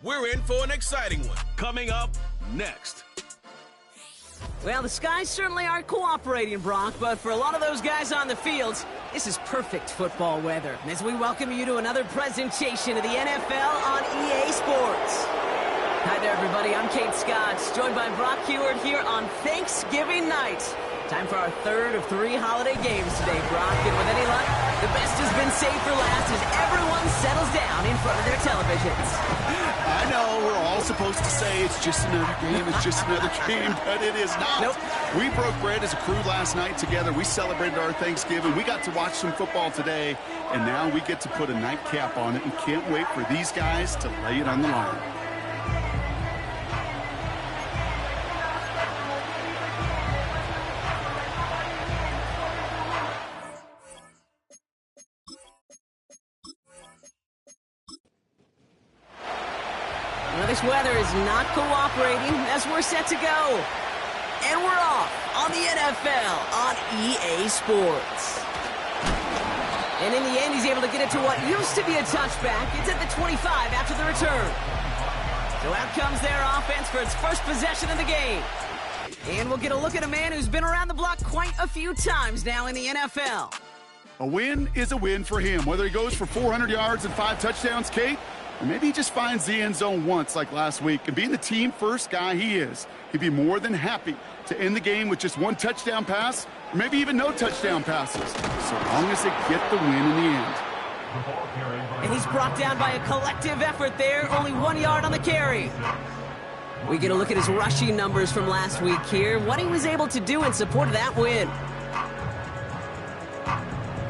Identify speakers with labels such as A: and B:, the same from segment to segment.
A: We're in for an exciting one. Coming up next.
B: Well, the skies certainly aren't cooperating, Brock, but for a lot of those guys on the fields, this is perfect football weather. As we welcome you to another presentation of the NFL on EA Sports. Hi there, everybody. I'm Kate Scott, joined by Brock Huard here on Thanksgiving night. Time for our third of 3 holiday games today, Brock. And with any luck, the best has been saved for last as everyone settles down in front of their televisions.
C: I know we're all supposed to say it's just another game, it's just another game, but it is not.
B: Nope.
C: We broke bread as a crew last night together. We celebrated our Thanksgiving. We got to watch some football today, and now we get to put a nightcap on it and can't wait for these guys to lay it on the line.
B: Well, this weather is not cooperating as we're set to go. And we're off on the NFL on EA Sports. And in the end, he's able to get it to what used to be a touchback. It's at the 25 after the return. So out comes their offense for its first possession of the game. And we'll get a look at a man who's been around the block quite a few times now in the NFL.
C: A win is a win for him, whether he goes for 400 yards and 5 touchdowns, Kate, or maybe he just finds the end zone once like last week. And being the team-first guy he is, he'd be more than happy to end the game with just 1 touchdown pass, or maybe even no touchdown passes, so long as they get the win in the end.
B: And he's brought down by a collective effort there, only 1 yard on the carry. We get a look at his rushing numbers from last week here, what he was able to do in support of that win.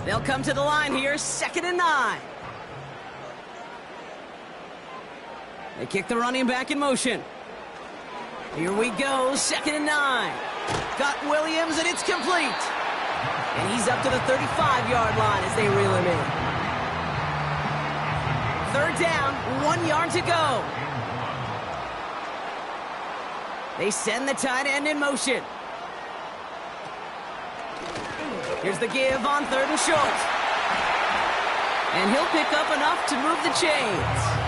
B: They'll come to the line here, 2nd and 9. They kick the running back in motion. Here we go, 2nd and 9. Got Williams, and it's complete. And he's up to the 35-yard line as they reel him in. 3rd down, 1 yard to go. They send the tight end in motion. Here's the give on 3rd and short. And he'll pick up enough to move the chains.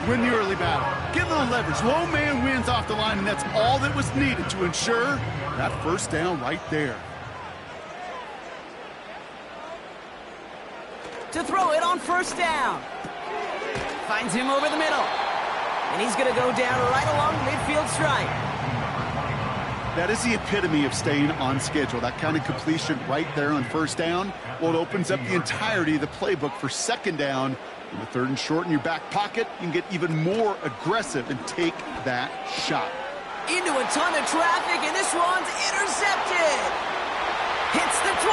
C: Win the early battle. Get a little leverage. Low man wins off the line, and that's all that was needed to ensure that 1st down right there.
B: To throw it on 1st down. Finds him over the middle. And he's going to go down right along the midfield stripe.
C: That is the epitome of staying on schedule. That kind of completion right there on 1st down. Well, it opens up the entirety of the playbook for 2nd down. In the 3rd and short in your back pocket, you can get even more aggressive and take that shot.
B: Into a ton of traffic, and this one's intercepted. Hits the 20.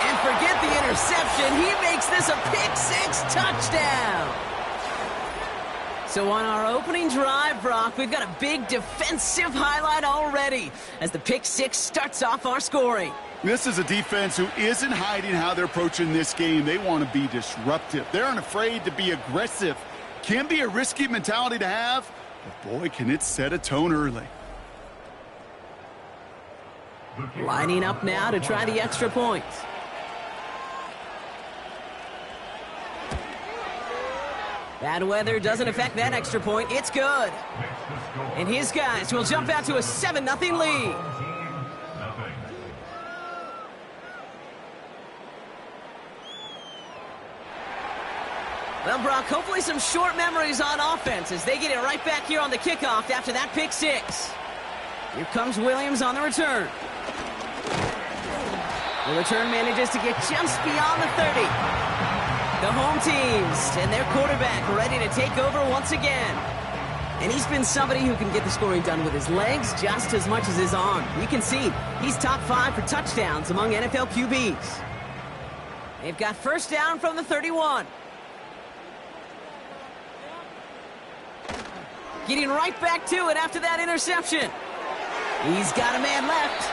B: And forget the interception. He makes this a pick-6 touchdown. So on our opening drive, Brock, we've got a big defensive highlight already as the pick-6 starts off our scoring.
C: This is a defense who isn't hiding how they're approaching this game. They want to be disruptive. They're unafraid to be aggressive. Can be a risky mentality to have, but boy, can it set a tone early.
B: Lining up now to try the extra point. Bad weather doesn't affect that extra point. It's good. And his guys will jump out to a 7-0 lead. Well, Brock, hopefully some short memories on offense as they get it right back here on the kickoff after that pick-6. Here comes Williams on the return. The return manages to get just beyond the 30. The home teams and their quarterback ready to take over once again. And he's been somebody who can get the scoring done with his legs just as much as his arm. You can see he's top 5 for touchdowns among NFL QBs. They've got 1st down from the 31. Getting right back to it after that interception. He's got a man left.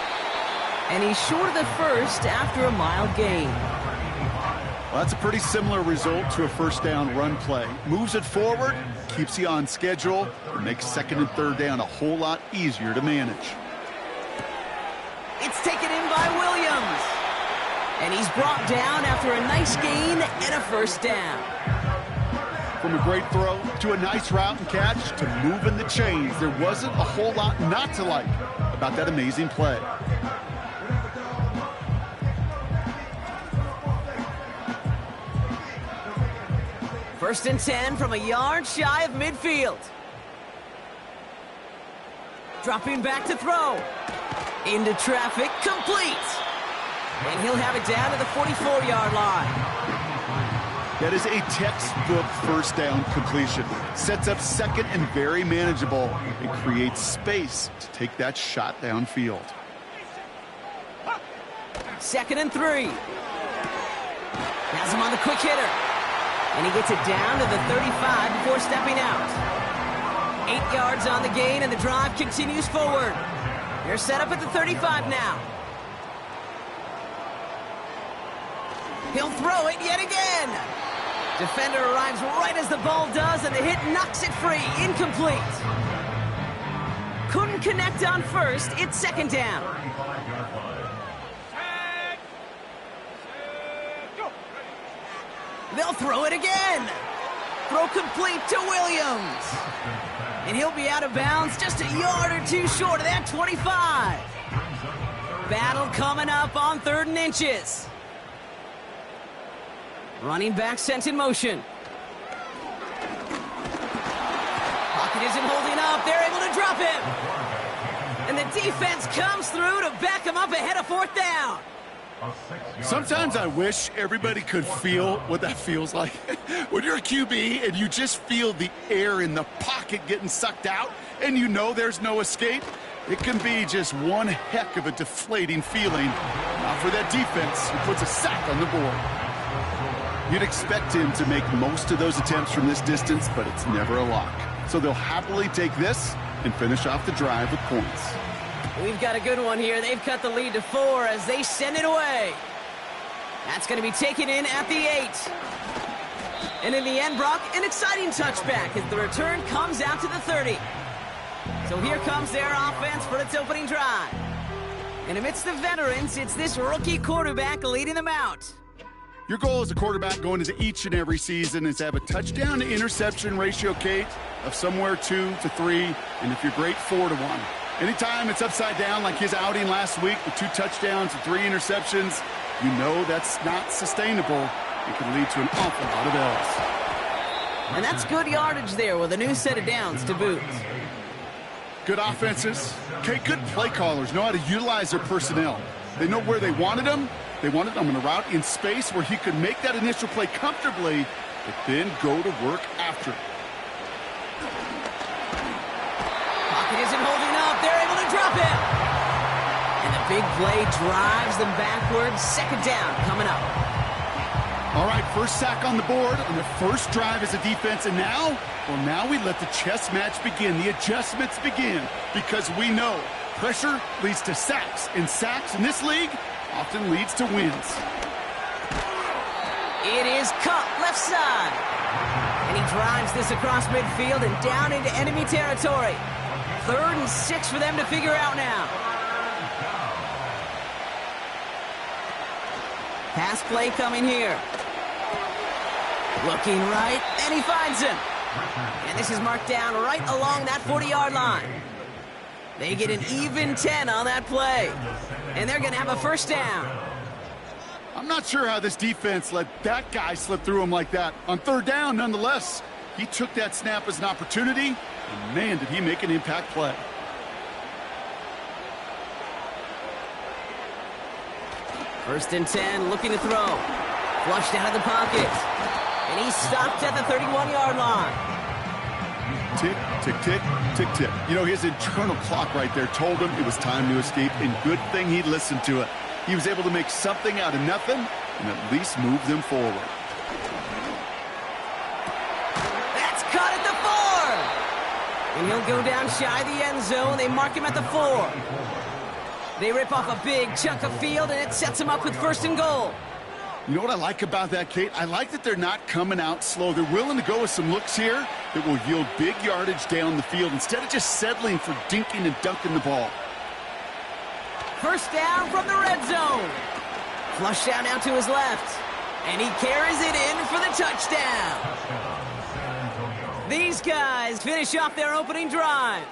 B: And he's short of the 1st after a mild gain.
C: Well, that's a pretty similar result to a 1st down run play. Moves it forward, keeps you on schedule, and makes 2nd and 3rd down a whole lot easier to manage.
B: It's taken in by Williams. And he's brought down after a nice gain and a 1st down.
C: From a great throw to a nice route and catch to moving the chains, there wasn't a whole lot not to like about that amazing play.
B: First and 10 from a yard shy of midfield. Dropping back to throw. Into traffic, complete. And he'll have it down to the 44-yard line.
C: That is a textbook first down completion. Sets up second and very manageable and creates space to take that shot downfield.
B: Second and 3. Has him on the quick hitter. And he gets it down to the 35 before stepping out. 8 yards on the gain, and the drive continues forward. They're set up at the 35 now. He'll throw it yet again. Defender arrives right as the ball does, and the hit knocks it free. Incomplete. Couldn't connect on first. It's second down. They'll throw it again. Throw complete to Williams. And he'll be out of bounds just a yard or two short of that 25. Battle coming up on 3rd and inches. Running back sent in motion. Pocket isn't holding up. They're able to drop him. And the defense comes through to back him up ahead of 4th down.
C: Sometimes I wish everybody could feel what that feels like. When you're a QB and you just feel the air in the pocket getting sucked out and you know there's no escape, it can be just one heck of a deflating feeling. Not for that defense who puts a sack on the board. You'd expect him to make most of those attempts from this distance, but it's never a lock. So they'll happily take this and finish off the drive with points.
B: We've got a good one here. They've cut the lead to 4 as they send it away. That's going to be taken in at the 8. And in the end, Brock, an exciting touchback as the return comes out to the 30. So here comes their offense for its opening drive. And amidst the veterans, it's this rookie quarterback leading them out.
C: Your goal as a quarterback going into each and every season is to have a touchdown to interception ratio, Kate, of somewhere 2 to 3, and if you're great, 4 to 1. Anytime it's upside down like his outing last week with 2 touchdowns and 3 interceptions, you know that's not sustainable. It can lead to an awful lot of L's.
B: And that's good yardage there with a new set of downs to boot.
C: Good offenses. Okay, good play callers know how to utilize their personnel. They know where they wanted them. They wanted him on a route in space where he could make that initial play comfortably, but then go to work after it.
B: Pocket isn't holding up. They're able to drop him. And the big play drives them backwards. Second down coming up.
C: All right, first sack on the board on the first drive as a defense. And now, well, now we let the chess match begin. The adjustments begin because we know pressure leads to sacks. And sacks in this league often leads to wins.
B: It is cut left side. And he drives this across midfield and down into enemy territory. 3rd and 6 for them to figure out now. Pass play coming here. Looking right, and he finds him. And this is marked down right along that 40-yard line. They get an even 10 on that play. And they're going to have a first down.
C: I'm not sure how this defense let that guy slip through him like that. On 3rd down, nonetheless, he took that snap as an opportunity, and man, did he make an impact play.
B: First and 10, looking to throw. Flushed out of the pocket. And he's stopped at the 31-yard line.
C: Tick, tick, tick, tick, tick. You know, his internal clock right there told him it was time to escape, and good thing he listened to it. He was able to make something out of nothing and at least move them forward.
B: That's caught at the 4. And he'll go down shy of the end zone. They mark him at the 4. They rip off a big chunk of field, and it sets him up with 1st and goal.
C: You know what I like about that, Kate? I like that they're not coming out slow. They're willing to go with some looks here that will yield big yardage down the field instead of just settling for dinking and dunking the ball.
B: First down from the red zone. Flushed out now to his left. And he carries it in for the touchdown. These guys finish off their opening drive.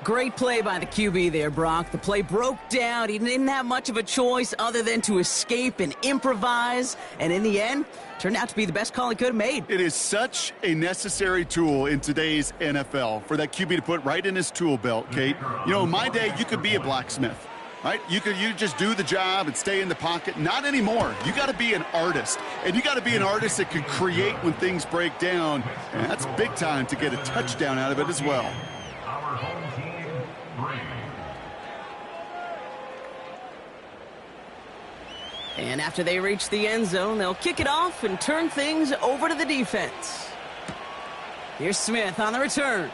B: Great play by the QB there, Brock. The play broke down. He didn't have much of a choice other than to escape and improvise. And in the end, turned out to be the best call he could have made.
C: It is such a necessary tool in today's NFL for that QB to put right in his tool belt, Kate. You know, in my day, you could be a blacksmith, right? You just do the job and stay in the pocket. Not anymore. You got to be an artist. And you got to be an artist that can create when things break down. And that's big time to get a touchdown out of it as well.
B: And after they reach the end zone, they'll kick it off and turn things over to the defense. Here's Smith on the return.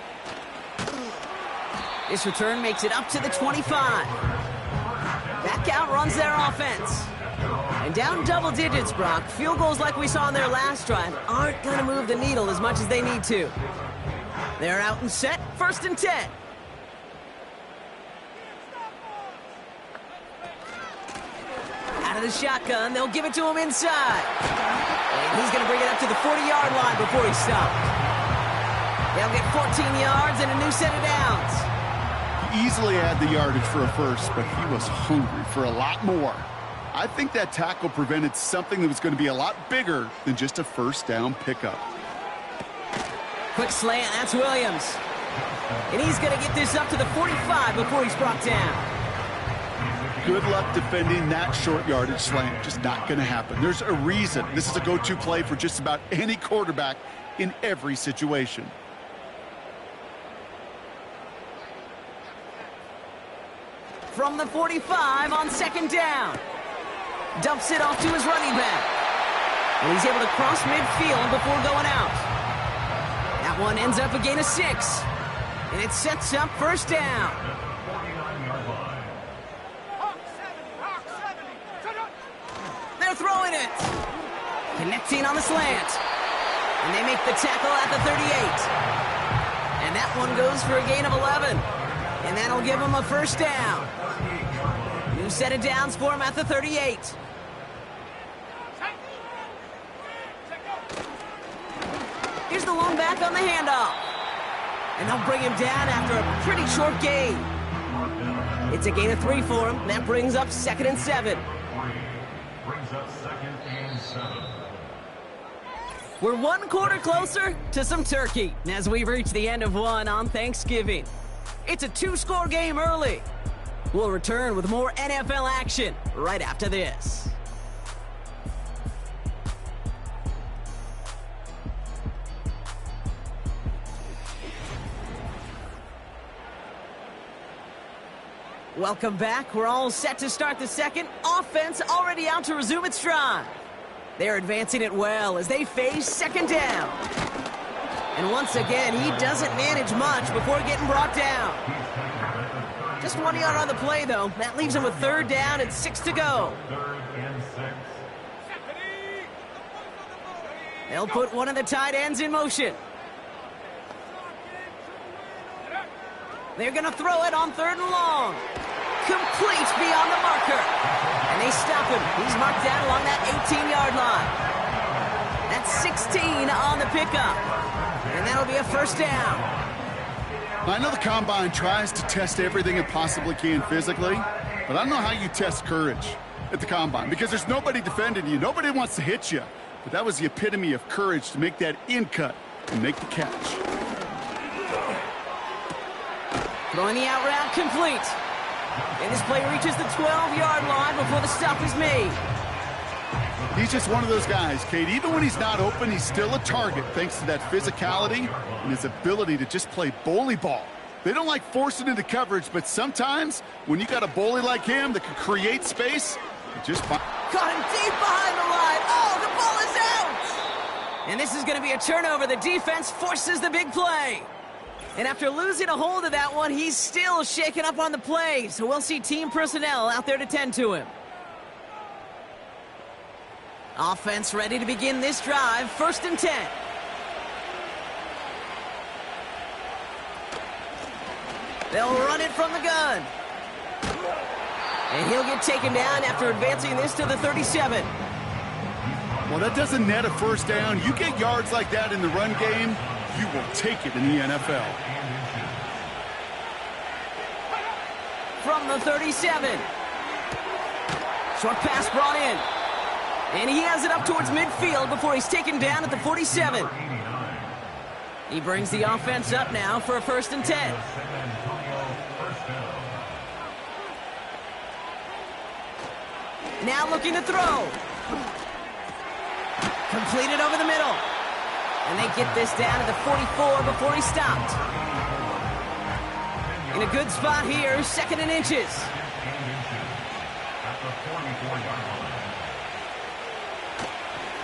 B: This return makes it up to the 25. Back out runs their offense. And down double digits, Brock. Field goals like we saw in their last drive aren't going to move the needle as much as they need to. They're out and set, 1st and 10. Out of the shotgun, they'll give it to him inside. And he's going to bring it up to the 40-yard line before he stopped. They'll get 14 yards and a new set of downs.
C: He easily had the yardage for a first, but he was hungry for a lot more. I think that tackle prevented something that was going to be a lot bigger than just a first down pickup.
B: Quick slant, that's Williams. And he's going to get this up to the 45 before he's brought down.
C: Good luck defending that short yardage slant. Just not going to happen. There's a reason this is a go-to play for just about any quarterback in every situation.
B: From the 45 on 2nd down. Dumps it off to his running back. And he's able to cross midfield before going out. That one ends up a gain of 6. And it sets up 1st down. They're throwing it. Connecting on the slant. And they make the tackle at the 38. And that one goes for a gain of 11. And that'll give them a 1st down. New set of downs for him at the 38. Here's the lone back on the handoff. And they'll bring him down after a pretty short gain. It's a gain of 3 for him. That brings up 2nd and 7. We're 1 quarter closer to some turkey as we've reached the end of one on Thanksgiving. It's a 2-score game early. We'll return with more NFL action right after this. Welcome back. We're all set to start the second. Offense already out to resume its drive. They're advancing it well as they face 2nd down. And once again, he doesn't manage much before getting brought down. Just 1 yard on the play, though. That leaves him with 3rd down and 6 to go. They'll put one of the tight ends in motion. They're going to throw it on 3rd and long. Complete beyond the marker. And they stop him. He's marked down along that 18-yard line. That's 16 on the pickup. And that'll be a 1st down.
C: I know the Combine tries to test everything it possibly can physically, but I don't know how you test courage at the Combine because there's nobody defending you. Nobody wants to hit you. But that was the epitome of courage to make that in cut and make the catch.
B: Throwing the out route complete. And this play reaches the 12-yard line before the stop is made.
C: He's just one of those guys, Kate. Even when he's not open, he's still a target thanks to that physicality and his ability to just play bully ball. They don't like forcing into coverage, but sometimes when you got a bully like him that can create space, it just...
B: Caught him deep behind the line. Oh, the ball is out! And this is going to be a turnover. The defense forces the big play. And after losing a hold of that one, he's still shaken up on the play. So we'll see team personnel out there to tend to him. Offense ready to begin this drive. 1st and 10. They'll run it from the gun. And he'll get taken down after advancing this to the 37.
C: Well, that doesn't net a first down. You get yards like that in the run game, you will take it in the NFL.
B: From the 37. Short pass brought in. And he has it up towards midfield before he's taken down at the 47. He brings the offense up now for a 1st and 10. Now looking to throw. Completed over the middle. And they get this down to the 44 before he stopped. In a good spot here, 2nd and inches.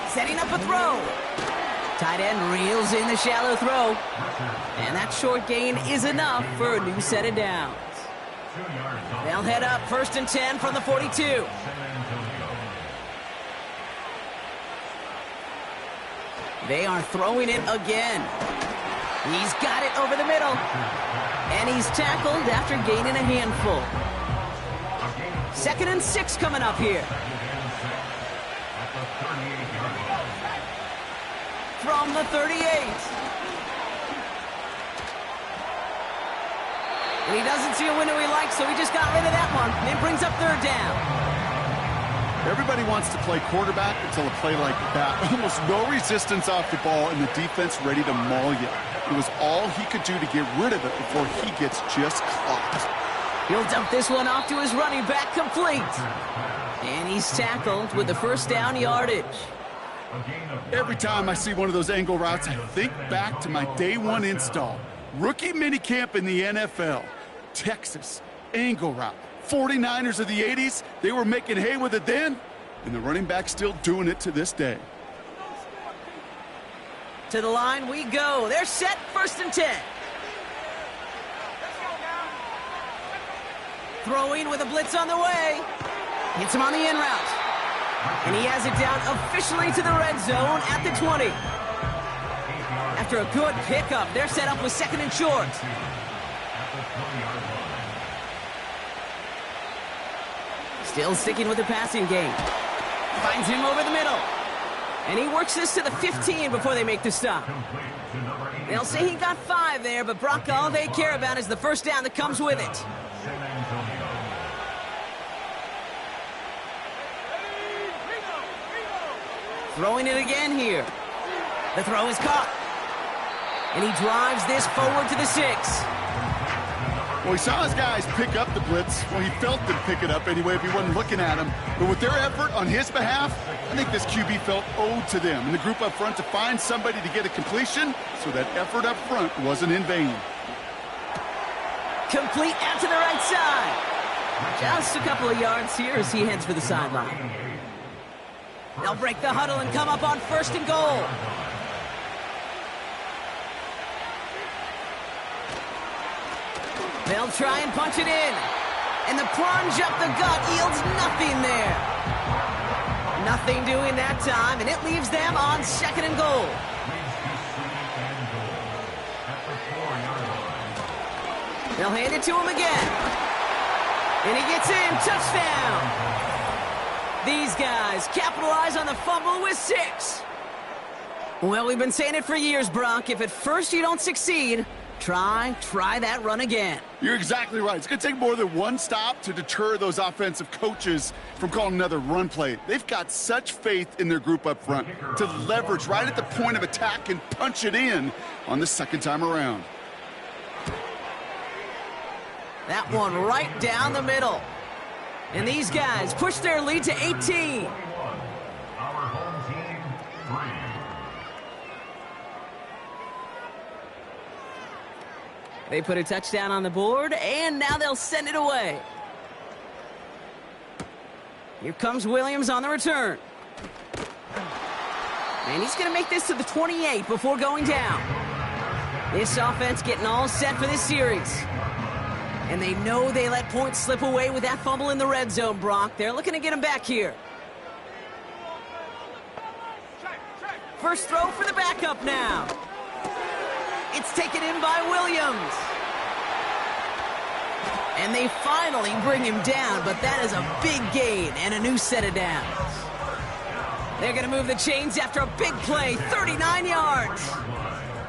B: Setting up a throw. Tight end reels in the shallow throw. And that short gain is enough for a new set of downs. They'll head up 1st and 10 from the 42. They are throwing it again. He's got it over the middle. And he's tackled after gaining a handful. 2nd and 6 coming up here. From the 38. And he doesn't see a window he likes, so he just got rid of that one. And it brings up 3rd down.
C: Everybody wants to play quarterback until a play like that. Almost no resistance off the ball and the defense ready to maul you. It was all he could do to get rid of it before he gets just clocked.
B: He'll dump this one off to his running back, complete. And he's tackled with the 1st down yardage.
C: Every time I see one of those angle routes, I think back to my day 1 install. Rookie minicamp in the NFL. Texas, angle route. 49ers of the 80s, they were making hay with it then, and the running back's still doing it to this day.
B: To the line we go. They're set, 1st and 10. Throwing with a blitz on the way. Hits him on the in route. And he has it down officially to the red zone at the 20. After a good pickup, they're set up with 2nd and short. Still sticking with the passing game. Finds him over the middle. And he works this to the 15 before they make the stop. They'll say he got 5 there, but Brock, all they care about is the 1st down that comes with it. Throwing it again here. The throw is caught. And he drives this forward to the 6.
C: Well, he saw his guys pick up the blitz. Well, he felt them pick it up anyway if he wasn't looking at him. But with their effort on his behalf, I think this QB felt owed to them and the group up front to find somebody to get a completion, so that effort up front wasn't in vain.
B: Complete out to the right side. Just a couple of yards here as he heads for the sideline. They'll break the huddle and come up on 1st and goal. They'll try and punch it in. And the plunge up the gut yields nothing there. Nothing doing that time, and it leaves them on 2nd and goal. They'll hand it to him again. And he gets in. Touchdown. These guys capitalize on the fumble with 6. Well, we've been saying it for years, Brock. If at first you don't succeed, try that run again.
C: You're exactly right. It's going to take more than one stop to deter those offensive coaches from calling another run play. They've got such faith in their group up front to leverage right at the point of attack and punch it in on the 2nd time around.
B: That one right down the middle. And these guys push their lead to 18. They put a touchdown on the board, and now they'll send it away. Here comes Williams on the return. And he's going to make this to the 28 before going down. This offense getting all set for this series. And they know they let points slip away with that fumble in the red zone, Brock. They're looking to get him back here. First throw for the backup now. It's taken in by Williams. And they finally bring him down, but that is a big gain and a new set of downs. They're going to move the chains after a big play, 39 yards.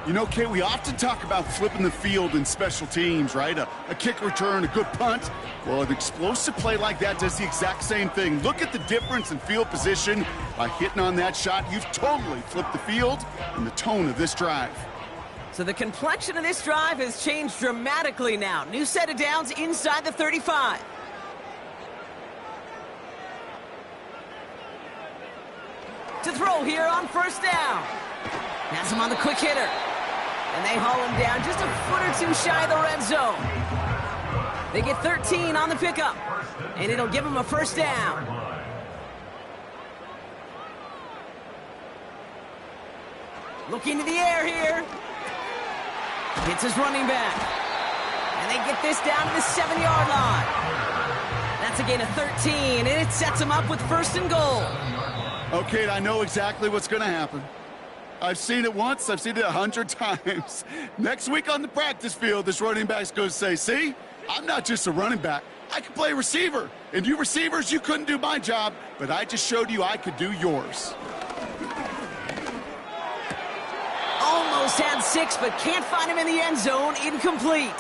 C: You know, Kate, we often talk about flipping the field in special teams, right? A kick return, a good punt. Well, an explosive play like that does the exact same thing. Look at the difference in field position. By hitting on that shot, you've totally flipped the field and the tone of this drive.
B: So the complexion of this drive has changed dramatically now. New set of downs inside the 35. To throw here on first down. Has him on the quick hitter. And they haul him down just a foot or two shy of the red zone. They get 13 on the pickup. And it'll give them a first down. Looking to the air here. Hits his running back. And they get this down to the 7-yard line. That's a gain of 13, and it sets him up with first and goal.
C: Okay, I know exactly what's going to happen. I've seen it once. I've seen it 100 times. Next week on the practice field, this running back's going to say, see, I'm not just a running back. I can play receiver. And you receivers, you couldn't do my job, but I just showed you I could do yours.
B: Almost had 6, but can't find him in the end zone. Incomplete.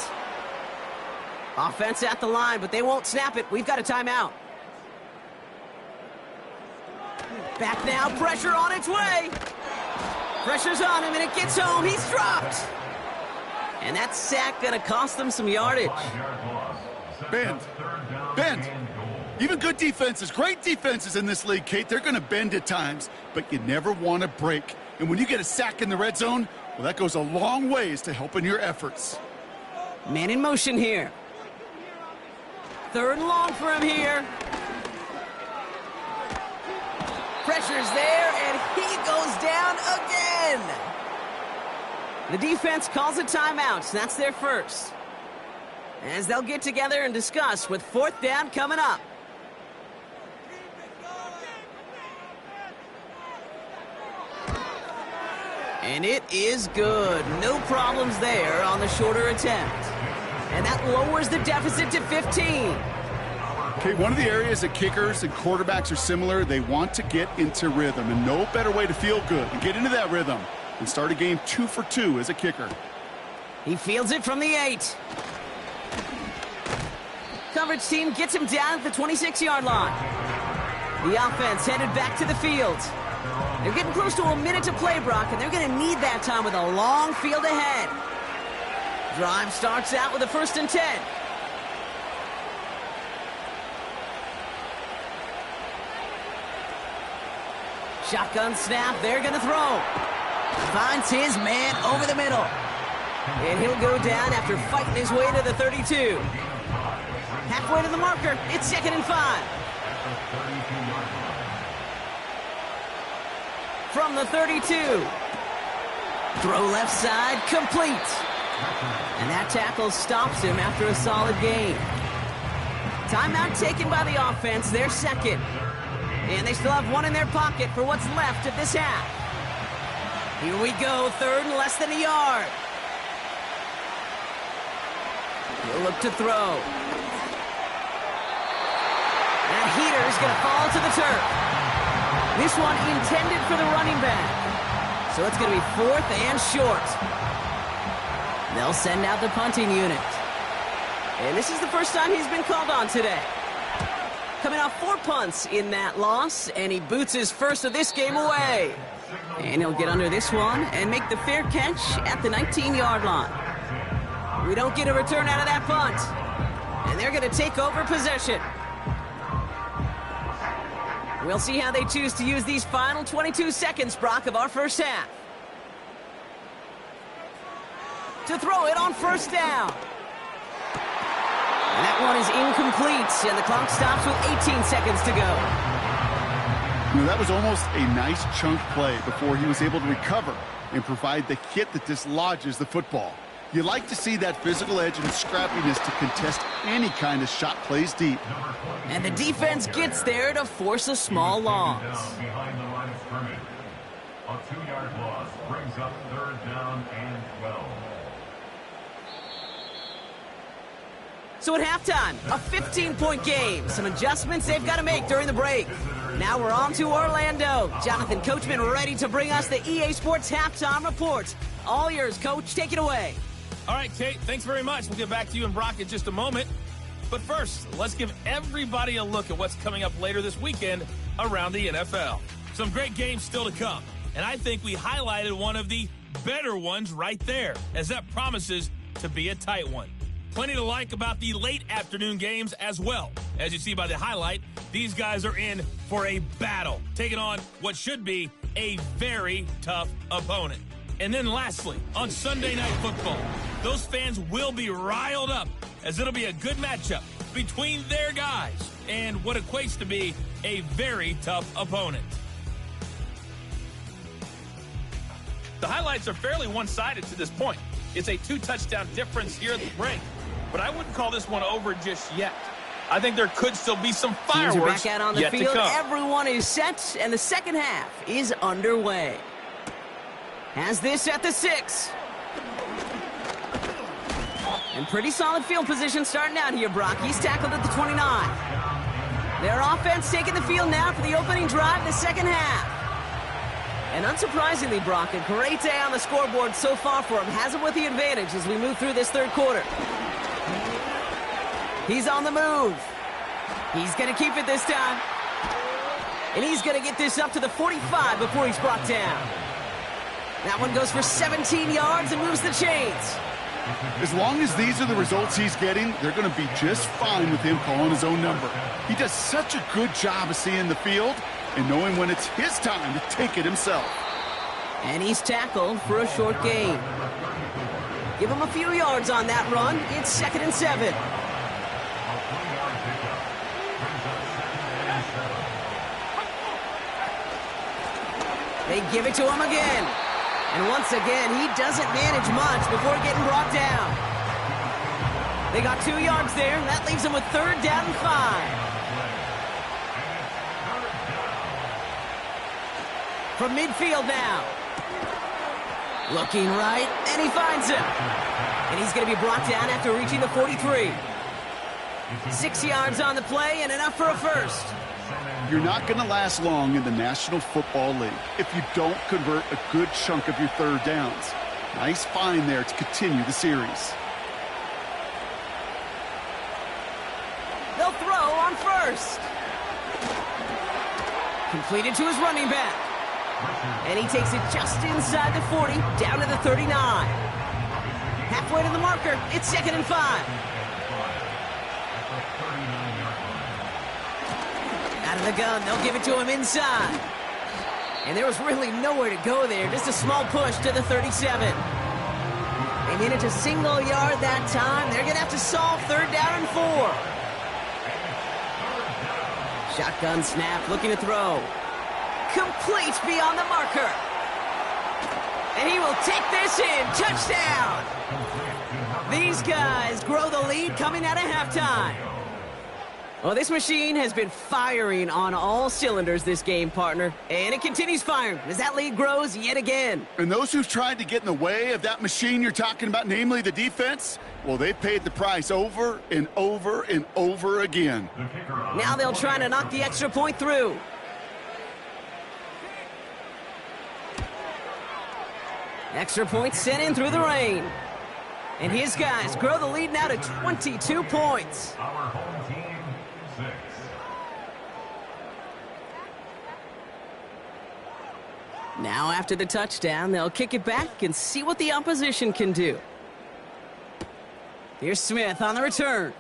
B: Offense at the line, but they won't snap it. We've got a timeout. Back now, pressure on its way. Pressure's on him, and it gets home. He's dropped. And that sack going to cost them some yardage.
C: Bend. Even good defenses, great defenses in this league, Kate, they're going to bend at times, but you never want to break. And when you get a sack in the red zone, well, that goes a long ways to helping your efforts.
B: Man in motion here. Third and long for him here. Pressure's there, and he goes down again. The defense calls a timeout. That's their first. As they'll get together and discuss with fourth down coming up. And it is good. No problems there on the shorter attempt. And that lowers the deficit to 15.
C: Okay, one of the areas that kickers and quarterbacks are similar, they want to get into rhythm. And no better way to feel good and get into that rhythm than start a game 2 for 2 as a kicker.
B: He fields it from the 8. Coverage team gets him down at the 26-yard line. The offense headed back to the field. They're getting close to a minute to play, Brock, and they're going to need that time with a long field ahead. Drive starts out with a 1st and 10. Shotgun snap, they're going to throw. Finds his man over the middle. And he'll go down after fighting his way to the 32. Halfway to the marker, it's 2nd and 5. From the 32. Throw left side, complete. And that tackle stops him after a solid gain. Timeout taken by the offense, their second. And they still have one in their pocket for what's left of this half. Here we go, 3rd and less than a yard. He'll look to throw. That heater's going to fall to the turf. This one intended for the running back. So it's going to be 4th and short. They'll send out the punting unit. And this is the first time he's been called on today. Coming off 4 punts in that loss, and he boots his first of this game away. And he'll get under this one and make the fair catch at the 19-yard line. We don't get a return out of that punt. And they're going to take over possession. We'll see how they choose to use these final 22 seconds, Brock, of our first half. To throw it on first down. And that one is incomplete, and the clock stops with 18 seconds to go.
C: You know, that was almost a nice chunk play before he was able to recover and provide the hit that dislodges the football. You like to see that physical edge and scrappiness to contest any kind of shot plays deep.
B: And the defense gets there to force a small loss.
D: Behind the line of scrimmage. A 2-yard loss brings up 3rd down and 12.
B: So at halftime, a 15-point game. Some adjustments they've got to make during the break. Now we're on to Orlando. Jonathan Coachman ready to bring us the EA Sports Halftime Report. All yours, Coach. Take it away.
E: All right, Kate, thanks very much. We'll get back to you and Brock in just a moment. But first, let's give everybody a look at what's coming up later this weekend around the NFL. Some great games still to come. And I think we highlighted one of the better ones right there, as that promises to be a tight one. Plenty to like about the late afternoon games as well. As you see by the highlight, these guys are in for a battle, taking on what should be a very tough opponent. And then lastly, on Sunday Night Football, those fans will be riled up as it'll be a good matchup between their guys and what equates to be a very tough opponent. The highlights are fairly one-sided to this point. It's a 2-touchdown difference here at the break. But I wouldn't call this one over just yet. I think there could still be some fireworks
B: Teams are back out on the
E: yet
B: field.
E: to come.
B: Everyone is set, and the second half is underway. Has this at the 6. And pretty solid field position starting out here, Brock. He's tackled at the 29. Their offense taking the field now for the opening drive of the second half. And unsurprisingly, Brock, a great day on the scoreboard so far for him. Has him with the advantage as we move through this third quarter. He's on the move. He's going to keep it this time. And he's going to get this up to the 45 before he's brought down. That one goes for 17 yards and moves the chains.
C: As long as these are the results he's getting, they're going to be just fine with him calling his own number. He does such a good job of seeing the field and knowing when it's his time to take it himself.
B: And he's tackled for a short gain. Give him a few yards on that run. It's 2nd and 7. They give it to him again. And once again, he doesn't manage much before getting brought down. They got 2 yards there. That leaves him with 3rd down and 5. From midfield now. Looking right, and he finds him. And he's going to be brought down after reaching the 43. 6 yards on the play and enough for a first.
C: You're not going to last long in the National Football League if you don't convert a good chunk of your third downs. Nice find there to continue the series.
B: They'll throw on first. Completed to his running back. And he takes it just inside the 40, down to the 39. Halfway to the marker, it's 2nd and 5. Out of the gun, they'll give it to him inside. And there was really nowhere to go there, just a small push to the 37. They made it to single yard that time. They're going to have to solve 3rd down and 4. Shotgun snap, looking to throw. Complete beyond the marker. And he will take this in. Touchdown. These guys grow the lead coming out of halftime. Well, this machine has been firing on all cylinders this game, partner. And it continues firing as that lead grows yet again.
C: And those who've tried to get in the way of that machine you're talking about, namely the defense, well, they've paid the price over and over and over again.
B: Now they'll try to knock the extra point through. Extra point sent in through the rain. And his guys grow the lead now to 22 points.
D: Our home team, 6.
B: Now after the touchdown, they'll kick it back and see what the opposition can do. Here's Smith on the return.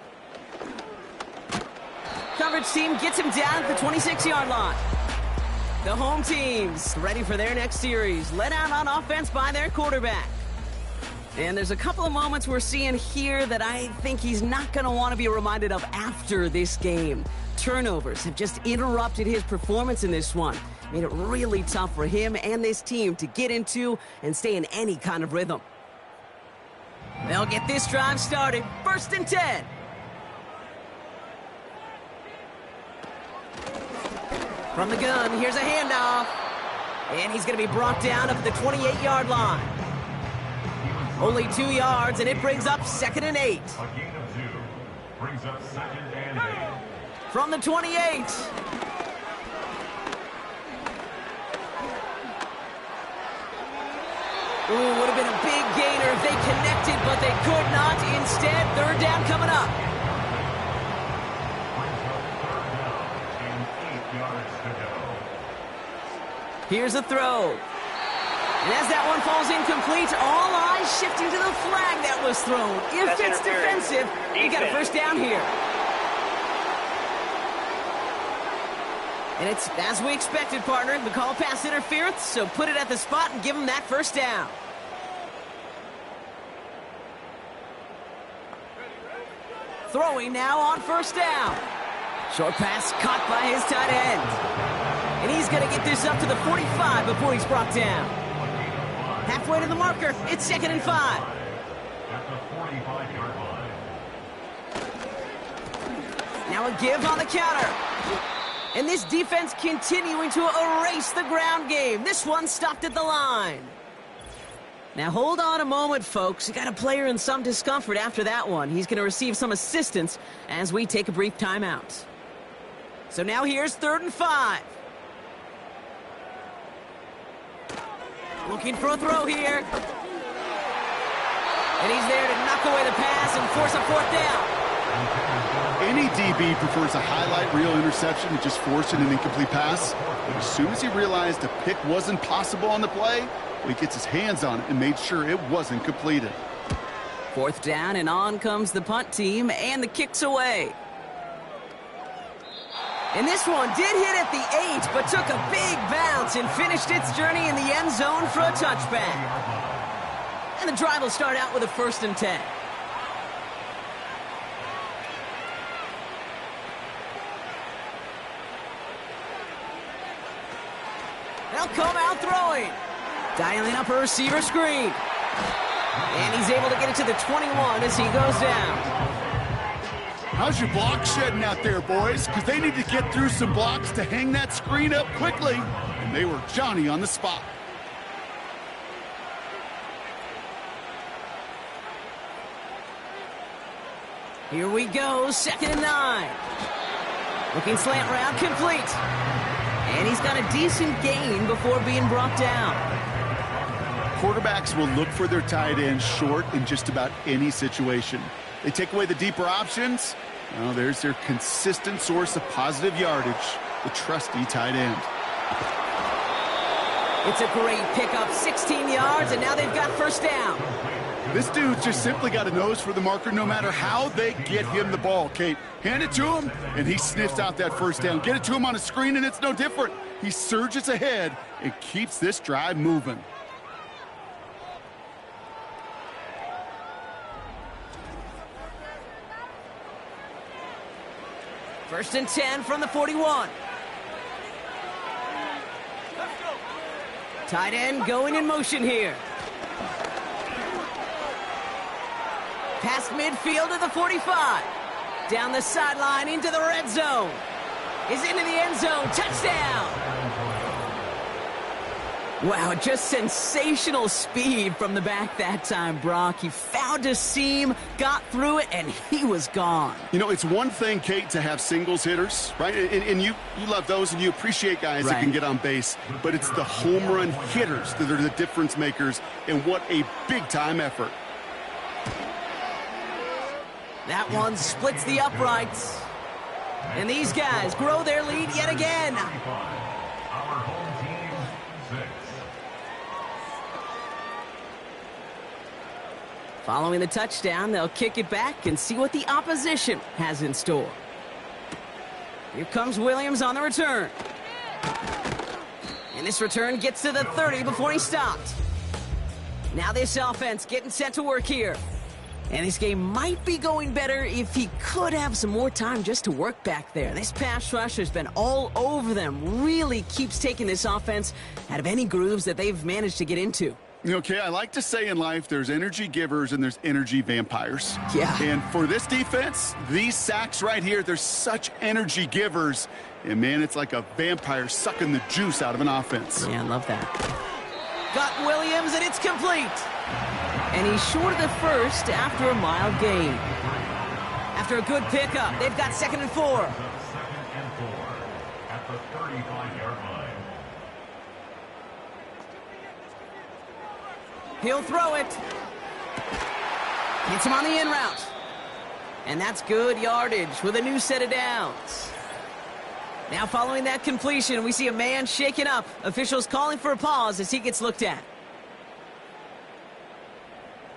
B: Coverage team gets him down at the 26-yard line. The home team's ready for their next series, led out on offense by their quarterback. And there's a couple of moments we're seeing here that I think he's not going to want to be reminded of after this game. Turnovers have just interrupted his performance in this one. Made it really tough for him and this team to get into and stay in any kind of rhythm. They'll get this drive started. 1st and 10. From the gun, here's a handoff. And he's going to be brought down up at the 28-yard line. Only 2 yards, and it brings up 2nd and 8.
D: A gain of 2. Brings up 2nd and 8.
B: From the 28. Ooh, would have been a big gainer if they connected, but they could not. Instead, 3rd down coming up.
D: Brings up 3rd down and 8 yards to go.
B: Here's a throw. And as that one falls incomplete, all eyes shifting to the flag that was thrown. If it's defensive, you got a 1st down here. And it's as we expected, partner. The call pass interference, so put it at the spot and give them that 1st down. Throwing now on 1st down. Short pass caught by his tight end. And he's going to get this up to the 45 before he's brought down. Halfway to the marker, it's 2nd and 5.
D: At the 45-yard line.
B: Now a give on the counter. And this defense continuing to erase the ground game. This one stopped at the line. Now hold on a moment, folks. You got a player in some discomfort after that one. He's going to receive some assistance as we take a brief timeout. So now here's 3rd and 5. Looking for a throw here. And he's there to knock away the pass and force a 4th down.
C: Any DB prefers a highlight reel interception to just forcing an incomplete pass. But as soon as he realized a pick wasn't possible on the play, he gets his hands on it and made sure it wasn't completed.
B: 4th down, and on comes the punt team, and the kick's away. And this one did hit at the 8, but took a big bounce and finished its journey in the end zone for a touchback. And the drive will start out with a 1st and 10. They'll come out throwing. Dialing up a receiver screen. And he's able to get it to the 21 as he goes down.
C: How's your block shedding out there, boys? Because they need to get through some blocks to hang that screen up quickly. And they were Johnny on the spot.
B: Here we go, 2nd and 9. Looking slant route, complete. And he's got a decent gain before being brought down.
C: Quarterbacks will look for their tight end short in just about any situation. They take away the deeper options. Well, there's their consistent source of positive yardage, the trusty tight end.
B: It's a great pickup, 16 yards, and now they've got 1st down.
C: This dude's just simply got a nose for the marker no matter how they get him the ball, Kate. Hand it to him, and he sniffs out that 1st down. Get it to him on a screen, and it's no different. He surges ahead and keeps this drive moving.
B: First and 10 from the 41. Tight end going in motion here. Past midfield to the 45. Down the sideline into the red zone. Is into the end zone. Touchdown. Wow, just sensational speed from the back that time, Brock. He found a seam, got through it, and he was gone.
C: You know, it's one thing, Kate, to have singles hitters, right? And you love those, and you appreciate guys that can get on base. But it's the home run hitters that are the difference makers, and what a big-time effort.
B: That one splits the uprights. And these guys grow their lead yet again.
D: Our home team, 6.
B: Following the touchdown, they'll kick it back and see what the opposition has in store. Here comes Williams on the return. And this return gets to the 30 before he stopped. Now this offense getting set to work here. And this game might be going better if he could have some more time just to work back there. This pass rush has been all over them. Really keeps taking this offense out of any grooves that they've managed to get into.
C: Okay, I like to say in life there's energy givers and there's energy vampires.
B: Yeah.
C: And for this defense, these sacks right here, they're such energy givers. And, man, it's like a vampire sucking the juice out of an offense.
B: Yeah, I love that. Got Williams, and it's complete. And he's short of the first after a mild gain. After a good pickup, they've got 2nd and 4.
D: Second and 4 at the 35-yard line.
B: He'll throw it. Hits him on the in route. And that's good yardage with a new set of downs. Now following that completion, we see a man shaken up. Officials calling for a pause as he gets looked at.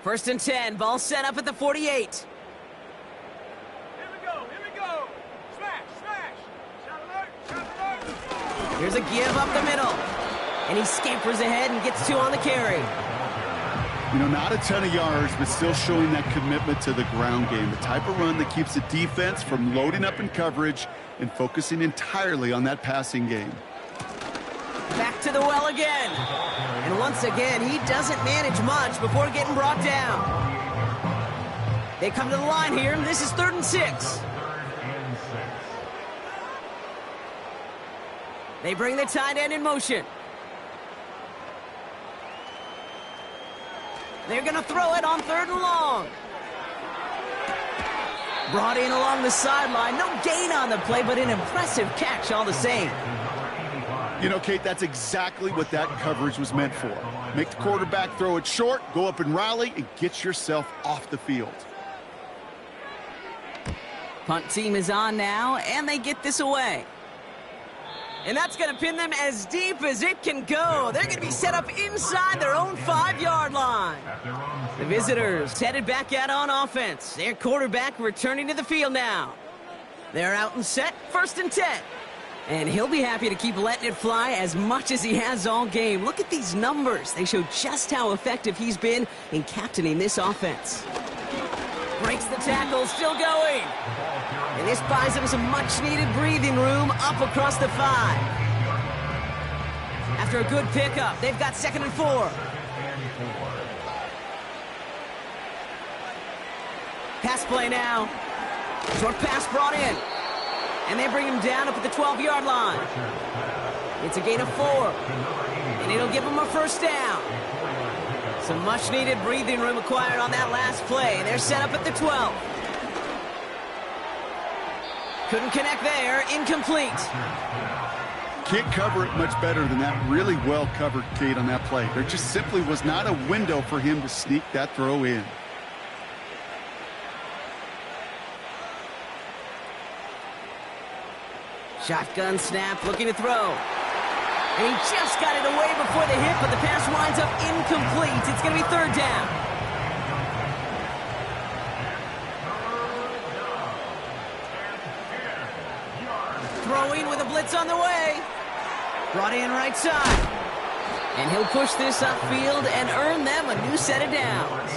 B: 1st and 10, ball set up at the 48.
F: Here we go. Smash. Shot alert.
B: Here's a give up the middle. And he scampers ahead and gets 2 on the carry.
C: You know, not a ton of yards, but still showing that commitment to the ground game. The type of run that keeps the defense from loading up in coverage and focusing entirely on that passing game.
B: Back to the well again. And once again, he doesn't manage much before getting brought down. They come to the line here, and this is 3rd and 6. They bring the tight end in motion. They're going to throw it on 3rd and long. Brought in along the sideline. No gain on the play, but an impressive catch all the same.
C: You know, Kate, that's exactly what that coverage was meant for. Make the quarterback throw it short, go up and rally, and get yourself off the field.
B: Punt team is on now, and they get this away. And that's going to pin them as deep as it can go. They're going to be set up inside their own 5-yard line. The visitors headed back out on offense. Their quarterback returning to the field now. They're out and set, 1st and 10. And he'll be happy to keep letting it fly as much as he has all game. Look at these numbers. They show just how effective he's been in captaining this offense. Breaks the tackle, still going. And this buys him some much-needed breathing room up across the 5. After a good pickup, they've got 2nd and 4. Pass play now. Short pass brought in. And they bring him down up at the 12-yard line. It's a gain of 4. And it'll give him a 1st down. Some much-needed breathing room acquired on that last play. They're set up at the 12. Couldn't connect there. Incomplete.
C: Can't cover it much better than that. Really well covered, Kate, on that play. There just simply was not a window for him to sneak that throw in.
B: Shotgun snap, looking to throw. And he just got it away before the hit, but the pass winds up incomplete. It's going to be 3rd down. Throwing with a blitz on the way. Brought in right side. And he'll push this upfield and earn them a new set of downs.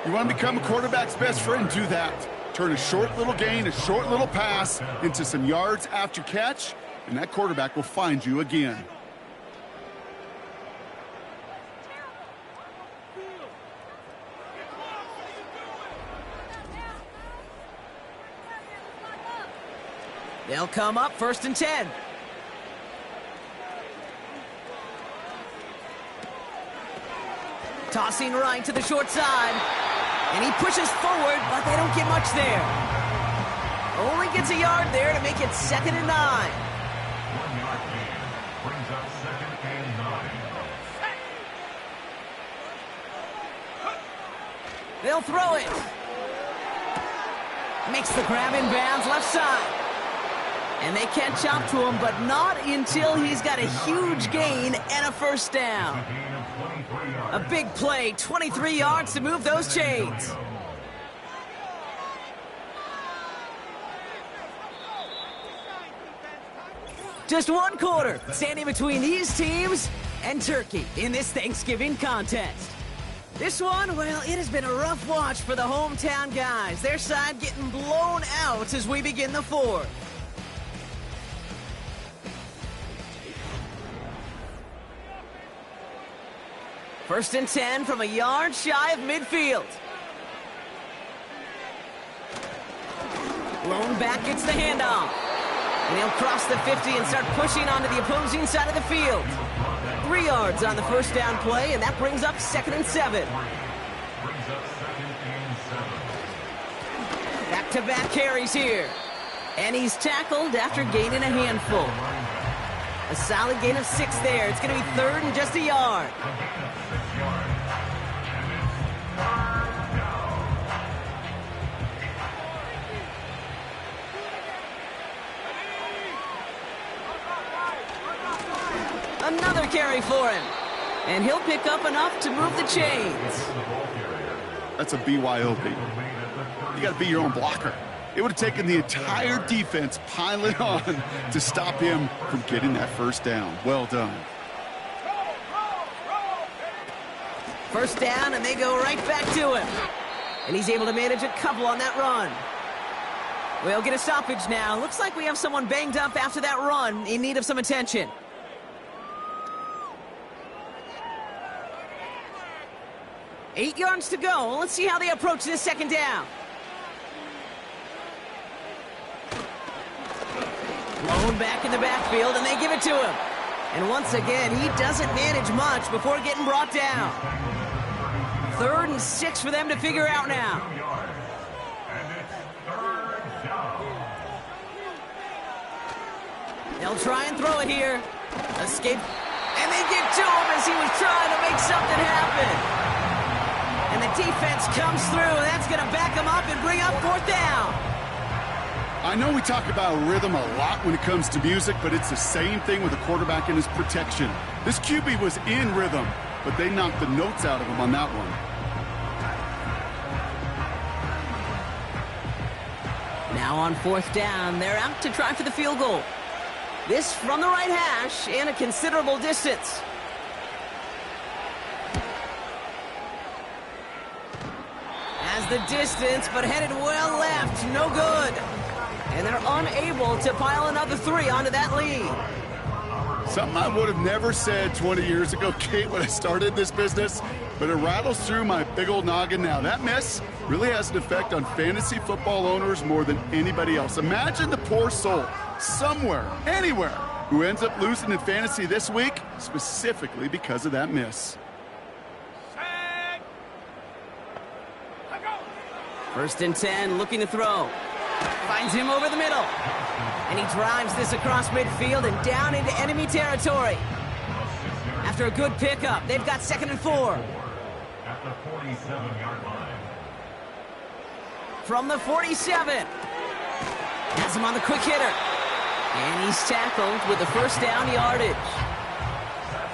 C: You want to become a quarterback's best friend? Do that. Turn a short little gain, a short little pass into some yards after catch, and that quarterback will find you again.
B: They'll come up 1st and 10. Tossing right to the short side. And he pushes forward, but they don't get much there. Only gets a yard there to make it 2nd and 9.
D: 1-yard gain brings up 2nd and 9.
B: They'll throw it. Makes the grab in bounds left side. And they catch up to him, but not until he's got a huge gain and a 1st down. A big play, 23 yards to move those chains. Just 1 quarter standing between these teams and Turkey in this Thanksgiving contest. This one, well, it has been a rough watch for the hometown guys. Their side getting blown out as we begin the 4th. First and 10 from a yard shy of midfield. Lone back gets the handoff. And he'll cross the 50 and start pushing onto the opposing side of the field. 3 yards on the 1st down play, and that brings up 2nd and 7. Back-to-back carries here. And he's tackled after gaining a handful. A solid gain of 6 there. It's going to be 3rd and just a yard. Another carry for him. And he'll pick up enough to move the chains.
C: That's a BYOB. You got to be your own blocker. It would have taken the entire defense piling on to stop him from getting that first down. Well done.
B: First down, and they go right back to him. And he's able to manage a couple on that run. We'll get a stoppage now. Looks like we have someone banged up after that run in need of some attention. Eight yards to go. Let's see how they approach this second down. Blown back in the backfield, and they give it to him. And once again, he doesn't manage much before getting brought down. 3rd and 6 for them to figure out now. They'll try and throw it here. Escape. And they get to him as he was trying to make something happen. And the defense comes through. That's going to back him up and bring up 4th down.
C: I know we talk about rhythm a lot when it comes to music, but it's the same thing with a quarterback and his protection. This QB was in rhythm, but they knocked the notes out of him on that one.
B: Now on 4th down, they're out to try for the field goal. This from the right hash and a considerable distance. Has the distance, but headed well left. No good. And they're unable to pile another 3 onto that lead.
C: Something I would have never said 20 years ago, Kate, when I started this business, but it rattles through my big old noggin now. That miss really has an effect on fantasy football owners more than anybody else. Imagine the poor soul somewhere, anywhere, who ends up losing in fantasy this week, specifically because of that miss.
F: Set. Let go.
B: 1st and 10, looking to throw. Finds him over the middle. And he drives this across midfield and down into enemy territory. After a good pickup, they've got 2nd and 4.
D: At the 47-yard line.
B: From the 47. Has him on the quick hitter. And he's tackled with the 1st down yardage.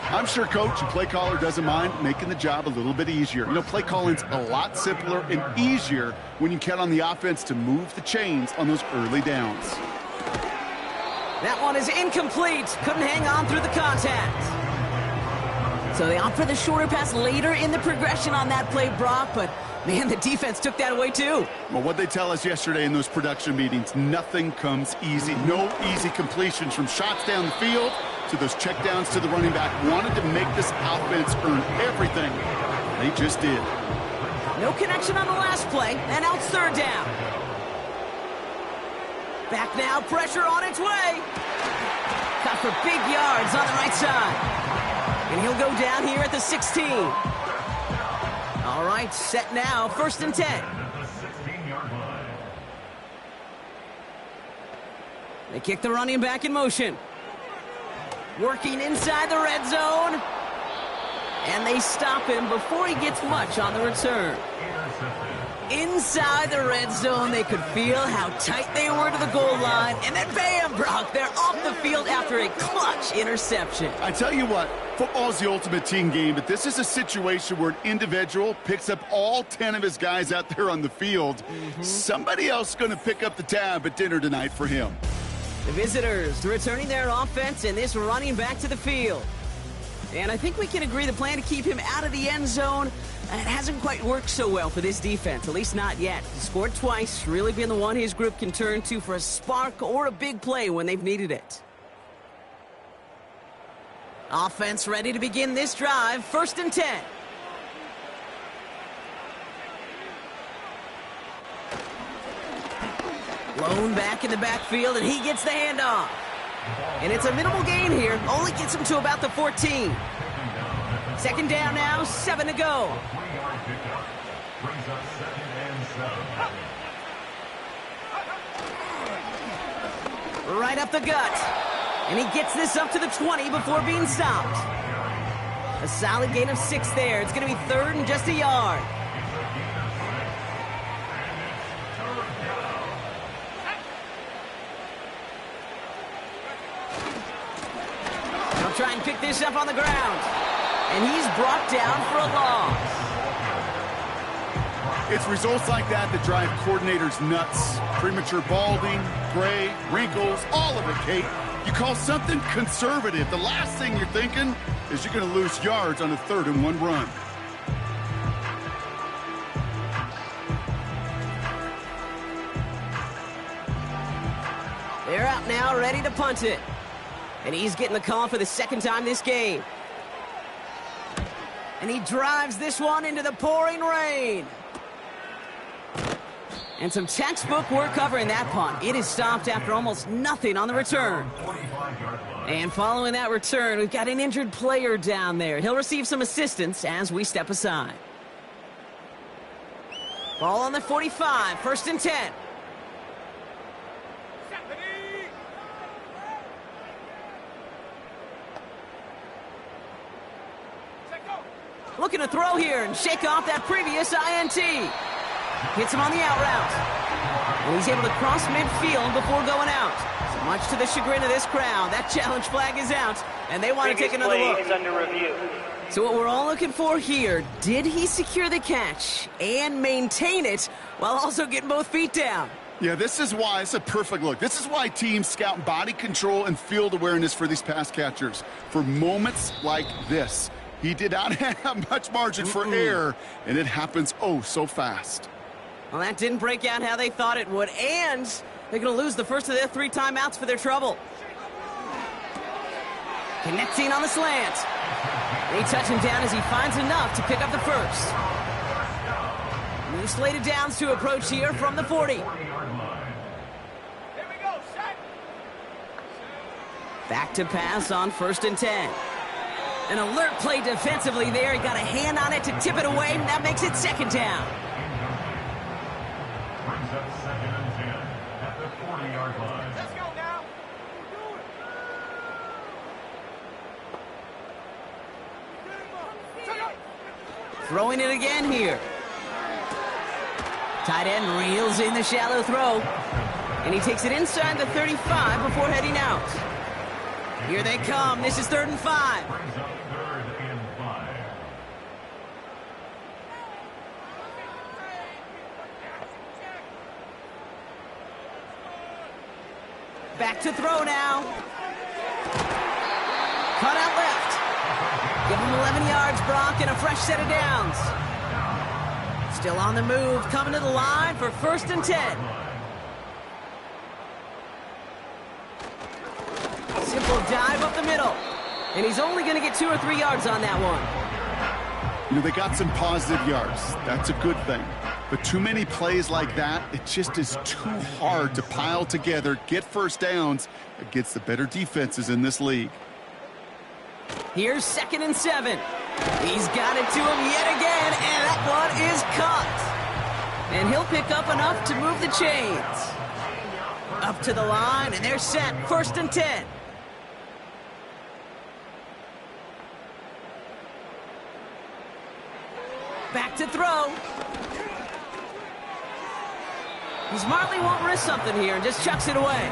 C: I'm sure coach and play caller doesn't mind making the job a little bit easier. You know, play calling's a lot simpler and easier when you count on the offense to move the chains on those early downs.
B: That one is incomplete. Couldn't hang on through the contact. So they opt for the shorter pass later in the progression on that play, Brock, but man, the defense took that away too.
C: Well, what they tell us yesterday in those production meetings, nothing comes easy. No easy completions from shots down the field to those checkdowns to the running back. Wanted to make this offense earn everything. They just did.
B: No connection on the last play, and now it's 3rd down. Back now, pressure on its way. Cut for big yards on the right side. And he'll go down here at the 16. All right, set now, 1st and 10. They kick the running back in motion. Working inside the red zone. And they stop him before he gets much on the return. Inside the red zone, they could feel how tight they were to the goal line. And then bam, Brock, they're off the field after a clutch interception.
C: I tell you what, football's the ultimate team game, but this is a situation where an individual picks up all 10 of his guys out there on the field. Somebody else is going to pick up the tab at dinner tonight for him.
B: The visitors returning their offense and this running back to the field. And I think we can agree the plan to keep him out of the end zone, it hasn't quite worked so well for this defense, at least not yet. He scored twice, really been the one his group can turn to for a spark or a big play when they've needed it. Offense ready to begin this drive, 1st and 10. Blown back in the backfield, and he gets the handoff. And it's a minimal gain here, only gets him to about the 14. 2nd down now, 7 to go. Right up the gut. And he gets this up to the 20 before being stopped. A solid gain of 6 there. It's going to be 3rd and just a yard. They'll try and pick this up on the ground. And he's brought down for a loss.
C: It's results like that that drive coordinators nuts. Premature balding, gray, wrinkles, all of it, Kate. You call something conservative. The last thing you're thinking is you're going to lose yards on a 3rd and 1 run.
B: They're out now, ready to punt it. And he's getting the call for the 2nd time this game. And he drives this one into the pouring rain. And some textbook work covering that punt. It is stopped after almost nothing on the return. And following that return, we've got an injured player down there. He'll receive some assistance as we step aside. Ball on the 45, 1st and 10. Looking to throw here and shake off that previous INT. Hits him on the out route. And he's able to cross midfield before going out. So much to the chagrin of this crowd, that challenge flag is out, and they want to take another look.
G: Is under review.
B: So what we're all looking for here, did he secure the catch and maintain it while also getting both feet down?
C: Yeah, this is why it's a perfect look. This is why teams scout body control and field awareness for these pass catchers. For moments like this. He did not have much margin for error, and it happens oh so fast.
B: Well, that didn't break out how they thought it would, and they're going to lose the first of their 3 timeouts for their trouble. Connecting on the slant. They touch him down as he finds enough to pick up the first. New slated downs to approach here from the 40. Back to pass on 1st and 10. An alert play defensively there. He got a hand on it to tip it away, and that makes it 2nd down.
D: Brings up 2nd and 10 at the 40-yard line.
F: Let's go now.
B: Throwing it again here. Tight end reels in the shallow throw. And he takes it inside the 35 before heading out. Here they come. This is 3rd and 5.
D: Brings up 3rd and 5.
B: Back to throw now. Cut out left. Give him 11 yards, Brock, and a fresh set of downs. Still on the move, coming to the line for 1st and 10. Simple dive up the middle. And he's only going to get 2 or 3 yards on that one.
C: You know, they got some positive yards. That's a good thing. But too many plays like that, it just is too hard to pile together, get first downs against the better defenses in this league.
B: Here's 2nd and 7. He's got it to him yet again, and that one is caught. And he'll pick up enough to move the chains. Up to the line, and they're set. 1st and 10. Back to throw. He smartly won't risk something here and just chucks it away.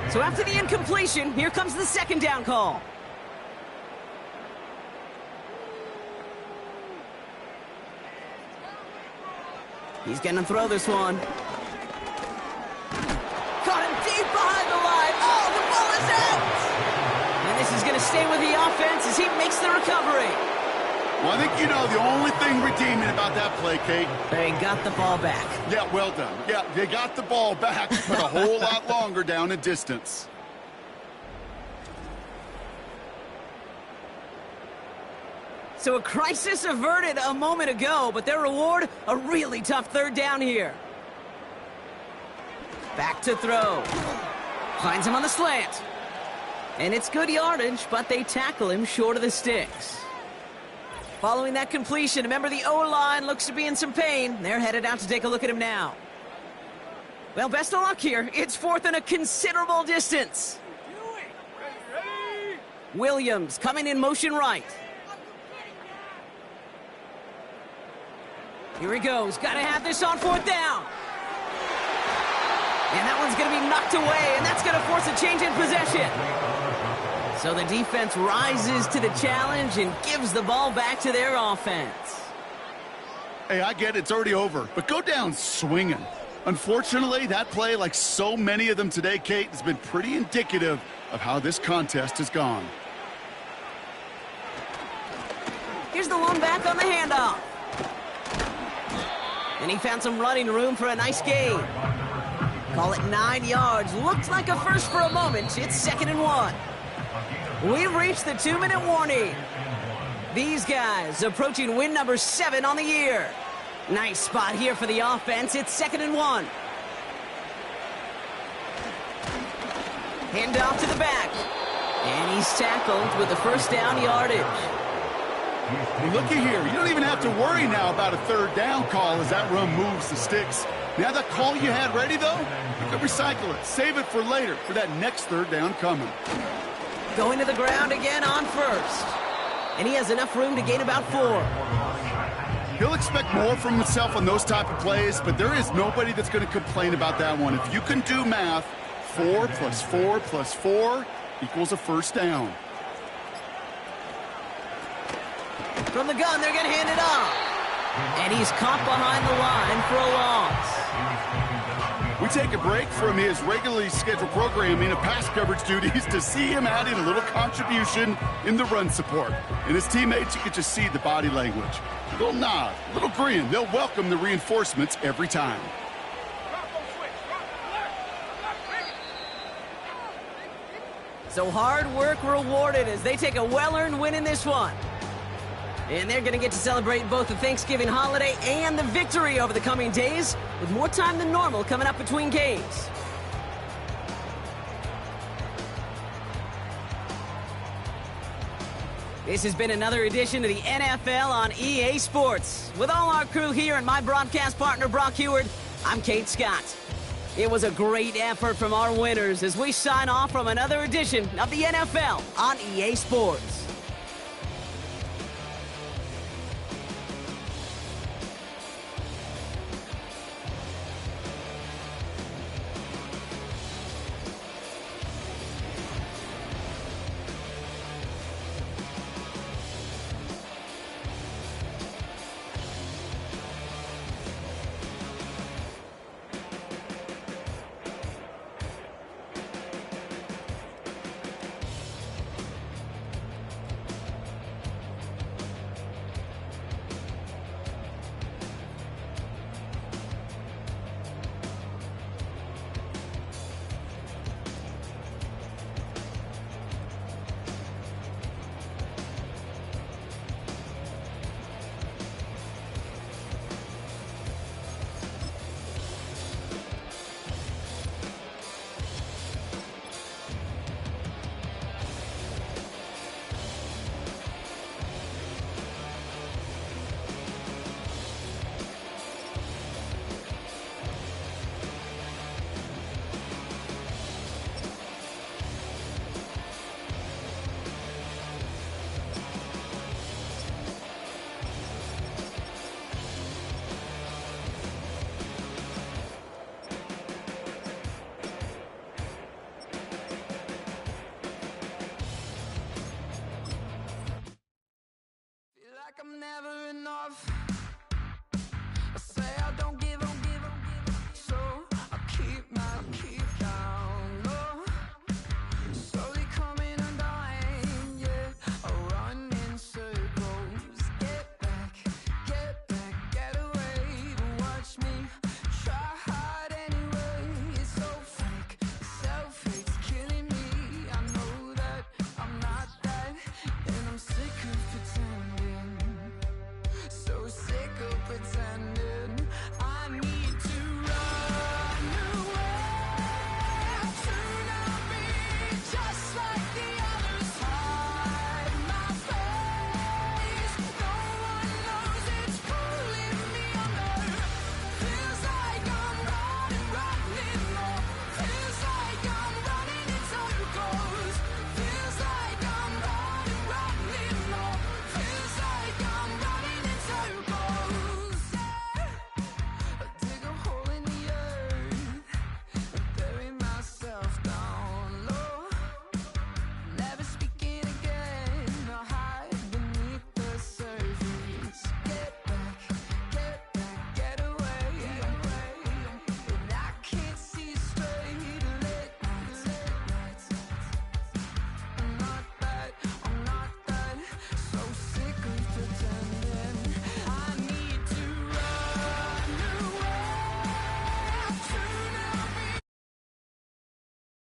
B: So after the incompletion, here comes the 2nd down call. He's going to throw this one. Caught him deep behind the line. Oh, the ball is out! And this is going to stay with the offense as he makes the recovery.
C: Well, I think you know the only thing redeeming about that play, Kate.
B: They got the ball back.
C: Yeah, well done. Yeah, they got the ball back, but a whole lot longer down in distance.
B: So a crisis averted a moment ago, but their reward, a really tough 3rd down here. Back to throw. Finds him on the slant. And it's good yardage, but they tackle him short of the sticks. Following that completion, remember the O-line looks to be in some pain. They're headed out to take a look at him now. Well, best of luck here. It's fourth and a considerable distance.
F: Ready?
B: Williams coming in motion right. Here he goes. Got to have this on fourth down. And that one's going to be knocked away, and that's going to force a change in possession. So the defense rises to the challenge and gives the ball back to their offense.
C: Hey, I get it. It's already over, but go down swinging. Unfortunately, that play, like so many of them today, Kate, has been pretty indicative of how this contest has gone.
B: Here's the lone back on the handoff. And he found some running room for a nice gain. Call it 9 yards. Looked like a first for a moment. It's 2nd and 1. We've reached the 2-minute warning. These guys approaching win number 7 on the year. Nice spot here for the offense. It's 2nd and 1. Hand off to the back. And he's tackled with the first down yardage.
C: Well, looky here. You don't even have to worry now about a third down call as that run moves the sticks. Now that call you had ready, though, you can recycle it. Save it for later for that next third down coming.
B: Going to the ground again on first. And he has enough room to gain about 4.
C: He'll expect more from himself on those type of plays, but there is nobody that's going to complain about that one. If you can do math, 4 plus 4 plus 4 equals a first down.
B: From the gun, they're going to hand it off. And he's caught behind the line for a loss.
C: We take a break from his regularly scheduled programming of pass coverage duties to see him adding a little contribution in the run support. And his teammates, you can just see the body language. A little nod, a little grin. They'll welcome the reinforcements every time.
B: So hard work rewarded as they take a well-earned win in this one. And they're going to get to celebrate both the Thanksgiving holiday and the victory over the coming days, with more time than normal coming up between games. This has been another edition of the NFL on EA Sports. With all our crew here and my broadcast partner, Brock Huard, I'm Kate Scott. It was a great effort from our winners as we sign off from another edition of the NFL on EA Sports.
G: I'm never enough.